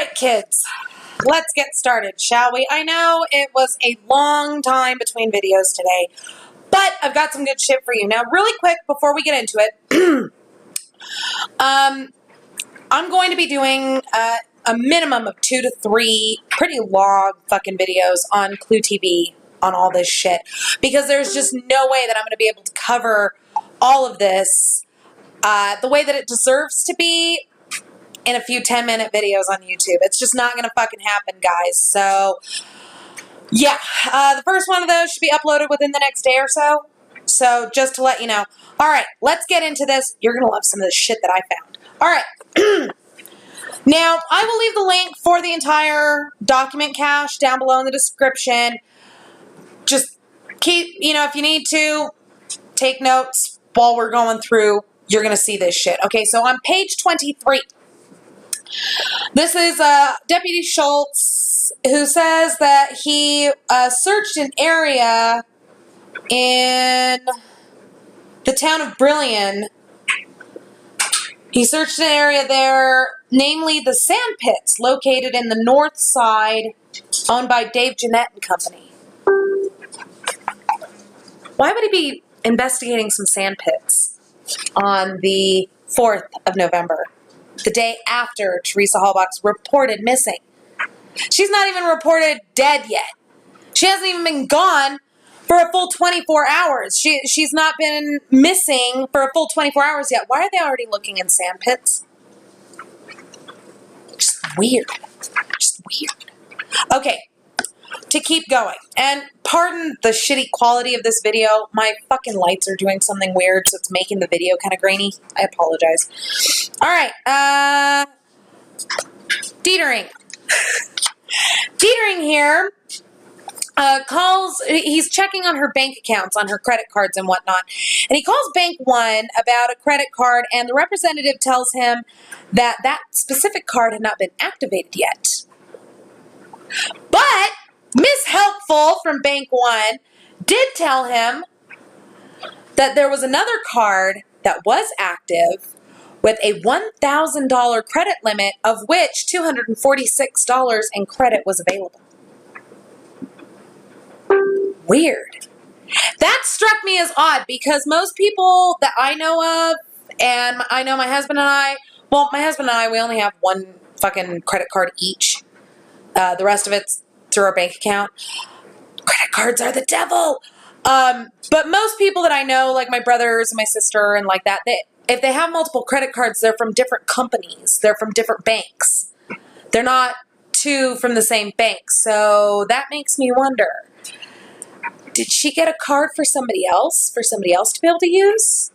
right, kids, let's get started, shall we? I know it was a long time between videos today, but I've got some good shit for you. Now, really quick, before we get into it, I'm going to be doing a minimum of 2 to 3 pretty long fucking videos on Clue TV on all this shit, because there's just no way that I'm going to be able to cover all of this the way that it deserves to be in a few 10-minute videos on YouTube. It's just not going to fucking happen, guys. So, yeah. The first one of those should be uploaded within the next day or so. So, just to let you know. Alright, let's get into this. You're going to love some of the shit that I found. Alright. Now, I will leave the link for the entire document cache down below in the description. Just keep, if you need to, take notes while we're going through. You're going to see this shit. Okay, so on page 23, this is Deputy Schultz, who says that he searched an area in the town of Brillion. He searched an area there, namely the sand pits located in the north side, owned by Dave Jeanette and Company. Why would he be investigating some sand pits on the 4th of November, the day after Teresa Halbach's reported missing? She's not even reported dead yet. She hasn't even been gone for a full 24 hours. She's not been missing for a full 24 hours yet. Why are they already looking in sand pits? Just weird. Just weird. Okay, to keep going. And pardon the shitty quality of this video. My fucking lights are doing something weird, so it's making the video kind of grainy. I apologize. All right. Dietering. Dietering here he's checking on her bank accounts, on her credit cards and whatnot. And he calls Bank One about a credit card, and the representative tells him that that specific card had not been activated yet. But Miss Helpful from Bank One did tell him that there was another card that was active with a $1,000 credit limit, of which $246 in credit was available. Weird. That struck me as odd, because most people that I know of, and I know my husband and I, we only have one fucking credit card each. The rest of it's through our bank account. Credit cards are the devil. But most people that I know, like my brothers and my sister and like that, if they have multiple credit cards, they're from different companies. They're from different banks. They're not two from the same bank. So that makes me wonder, did she get a card for somebody else to be able to use?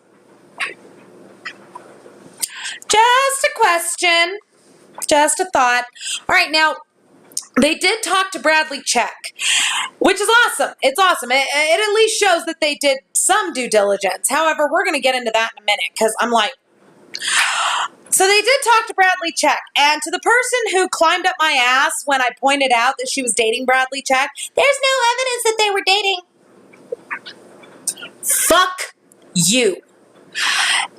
Just a question. Just a thought. All right, now, they did talk to Bradley Check, which is awesome. It's awesome. It at least shows that they did some due diligence. However, we're going to get into that in a minute, because I'm like... So they did talk to Bradley Check, and to the person who climbed up my ass when I pointed out that she was dating Bradley Check, there's no evidence that they were dating. Fuck you.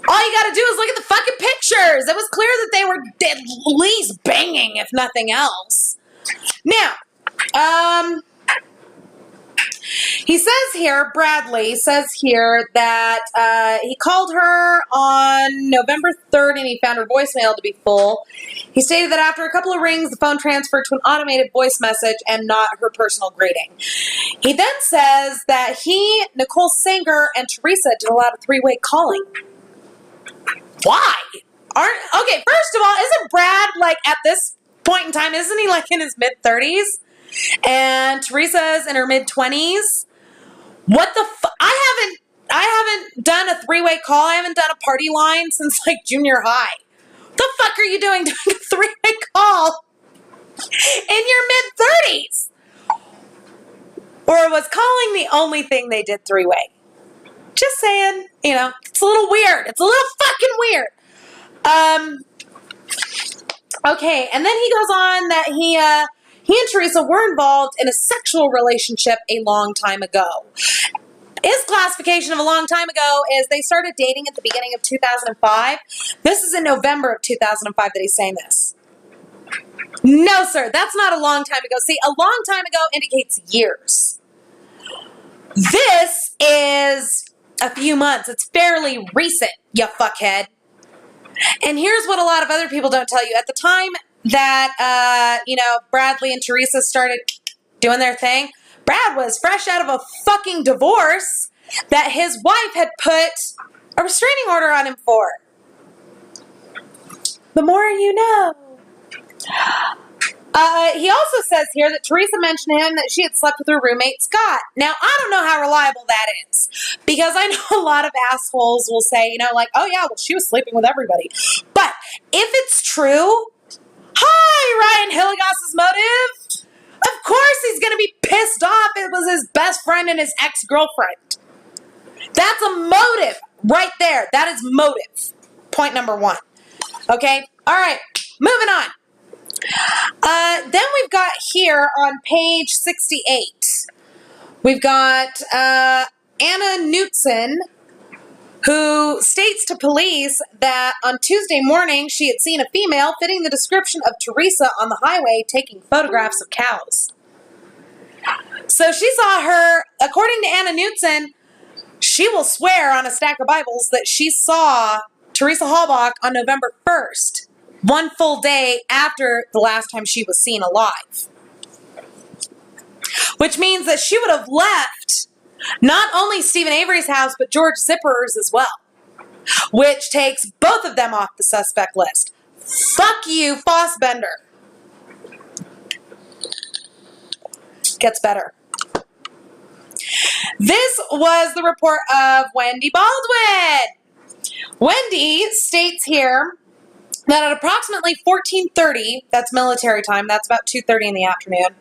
All you gotta do is look at the fucking pictures. It was clear that they were at least banging, if nothing else. Now, he says here, Bradley says here that he called her on November 3rd and he found her voicemail to be full. He stated that after a couple of rings, the phone transferred to an automated voice message and not her personal greeting. He then says that he, Nicole Sanger, and Teresa did a lot of three-way calling. Why? Okay, first of all, isn't Brad, like, at this point in time, isn't he, like, in his mid-30s? And Teresa's in her mid-20s. What the fuck? I haven't done a three-way call. I haven't done a party line since, like, junior high. What the fuck are you doing a three-way call in your mid-30s? Or was calling the only thing they did three-way? Just saying, it's a little weird. It's a little fucking weird. Okay, and then he goes on that he and Teresa were involved in a sexual relationship a long time ago. His classification of a long time ago is they started dating at the beginning of 2005. This is in November of 2005 that he's saying this. No, sir, that's not a long time ago. See, a long time ago indicates years. This is a few months. It's fairly recent, you fuckhead. And here's what a lot of other people don't tell you. At the time that, Bradley and Teresa started doing their thing, Brad was fresh out of a fucking divorce that his wife had put a restraining order on him for. The more you know. He also says here that Teresa mentioned to him that she had slept with her roommate, Scott. Now, I don't know how reliable that is, because I know a lot of assholes will say, oh yeah, well, she was sleeping with everybody. But if it's true, hi, Ryan Hilligoss's motive. Of course he's going to be pissed off it was his best friend and his ex-girlfriend. That's a motive right there. That is motive. Point number one. Okay? All right. Moving on. Then we've got here on page 68, we've got Anna Knutson, who states to police that on Tuesday morning she had seen a female fitting the description of Teresa on the highway taking photographs of cows. So she saw her, according to Anna Knutson, she will swear on a stack of Bibles that she saw Teresa Halbach on November 1st. One full day after the last time she was seen alive. Which means that she would have left not only Stephen Avery's house, but George Zipper's as well. Which takes both of them off the suspect list. Fuck you, Fossbender. Gets better. This was the report of Wendy Baldwin. Wendy states here that at approximately 14:30, that's military time, that's about 2:30 in the afternoon,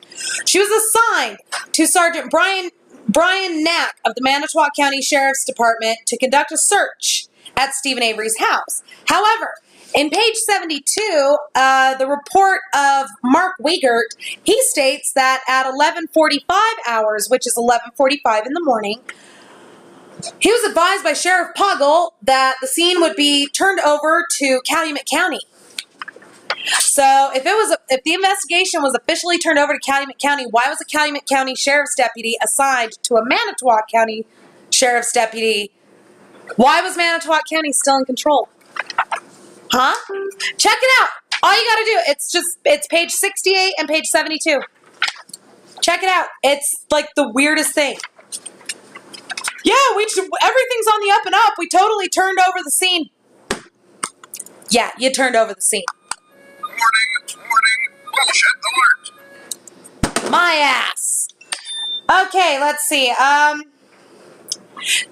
she was assigned to Sergeant Brian Knack of the Manitowoc County Sheriff's Department to conduct a search at Stephen Avery's house. However, in page 72, the report of Mark Wiegert, he states that at 11:45 hours, which is 11:45 in the morning, he was advised by Sheriff Poggle that the scene would be turned over to Calumet County. So if the investigation was officially turned over to Calumet County, why was a Calumet County Sheriff's deputy assigned to a Manitowoc County Sheriff's deputy? Why was Manitowoc County still in control? Huh? Check it out. All you gotta do, it's page 68 and page 72. Check it out. It's like the weirdest thing. Yeah, everything's on the up and up. We totally turned over the scene. Yeah, you turned over the scene. Warning, bullshit alert. My ass. Okay, let's see.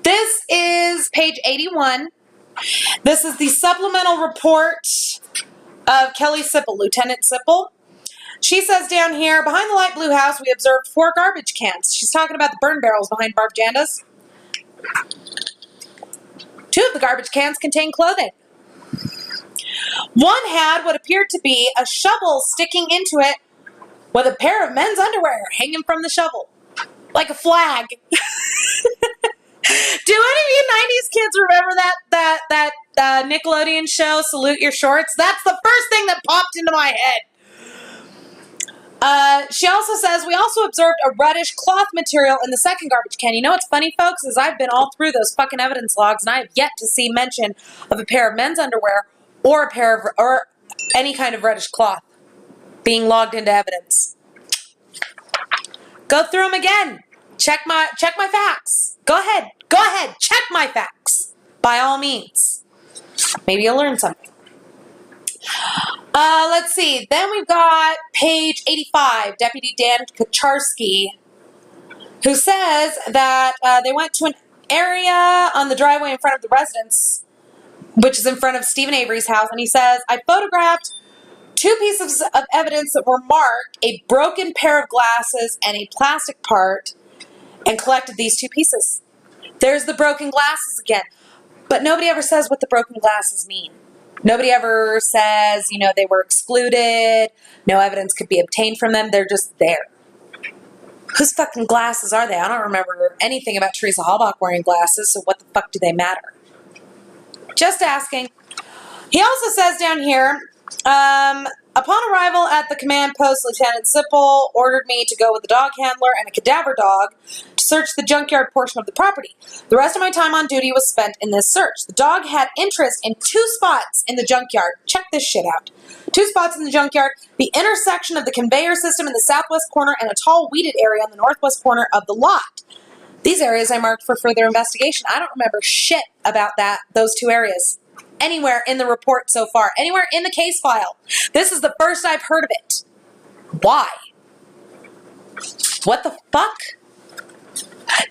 This is page 81. This is the supplemental report of Kelly Sipple, Lieutenant Sipple. She says down here, behind the light blue house, we observed 4 garbage cans. She's talking about the burn barrels behind Barb Janda's. 2 of the garbage cans contain clothing. One had what appeared to be a shovel sticking into it with a pair of men's underwear hanging from the shovel. Like a flag. Do any of you 90s kids remember that Nickelodeon show, Salute Your Shorts? That's the first thing that popped into my head. She also says, we also observed a reddish cloth material in the second garbage can. You know what's funny, folks, is I've been all through those fucking evidence logs, and I have yet to see mention of a pair of men's underwear or any kind of reddish cloth being logged into evidence. Go through them again. Check my facts. Go ahead. Check my facts. By all means. Maybe you'll learn something. Let's see. Then we've got page 85, Deputy Dan Kacharsky, who says that they went to an area on the driveway in front of the residence, which is in front of Stephen Avery's house, and he says, I photographed 2 pieces of evidence that were marked, a broken pair of glasses and a plastic part, and collected these 2 pieces. There's the broken glasses again. But nobody ever says what the broken glasses mean. Nobody ever says, they were excluded, no evidence could be obtained from them, they're just there. Whose fucking glasses are they? I don't remember anything about Teresa Halbach wearing glasses, so what the fuck do they matter? Just asking. He also says down here Upon arrival at the command post, Lieutenant Sipple ordered me to go with the dog handler and a cadaver dog to search the junkyard portion of the property. The rest of my time on duty was spent in this search. The dog had interest in 2 spots in the junkyard. Check this shit out. 2 spots in the junkyard, the intersection of the conveyor system in the southwest corner and a tall weeded area on the northwest corner of the lot. These areas I marked for further investigation. I don't remember shit about those 2 areas. Anywhere in the report so far, anywhere in the case file. This is the first I've heard of it. Why? What the fuck?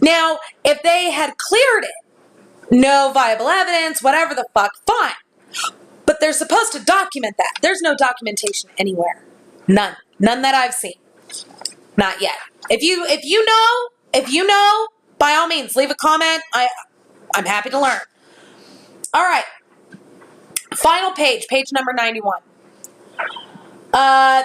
Now, if they had cleared it, no viable evidence, whatever the fuck, fine. But they're supposed to document that. There's no documentation anywhere. None. None that I've seen. Not yet. If you know, by all means, leave a comment. I'm happy to learn. All right. Final page number 91.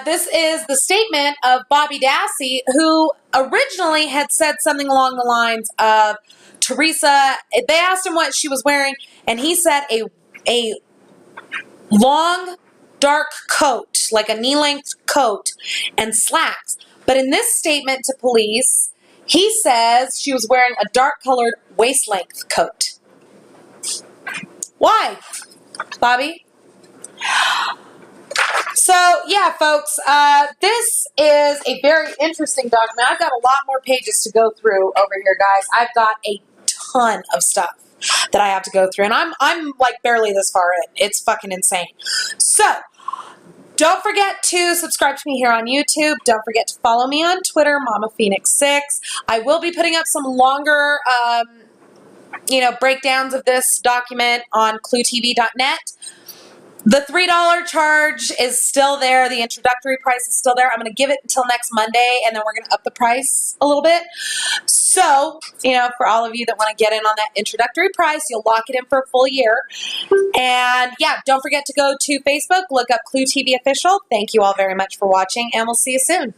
This is the statement of Bobby Dassey, who originally had said something along the lines of Teresa. They asked him what she was wearing, and he said a long, dark coat, like a knee-length coat, and slacks. But in this statement to police, he says she was wearing a dark-colored waist-length coat. Why, Bobby? So, yeah, folks, this is a very interesting document. I've got a lot more pages to go through over here, guys. I've got a ton of stuff that I have to go through, and I'm like barely this far in. It's fucking insane. So, don't forget to subscribe to me here on YouTube. Don't forget to follow me on Twitter, MamaPhoenix6. I will be putting up some longer, breakdowns of this document on cluetv.net. The $3 charge is still there. The introductory price is still there. I'm going to give it until next Monday, and then we're going to up the price a little bit. So, for all of you that want to get in on that introductory price, you'll lock it in for a full year. And, yeah, don't forget to go to Facebook, look up Clue TV Official. Thank you all very much for watching, and we'll see you soon.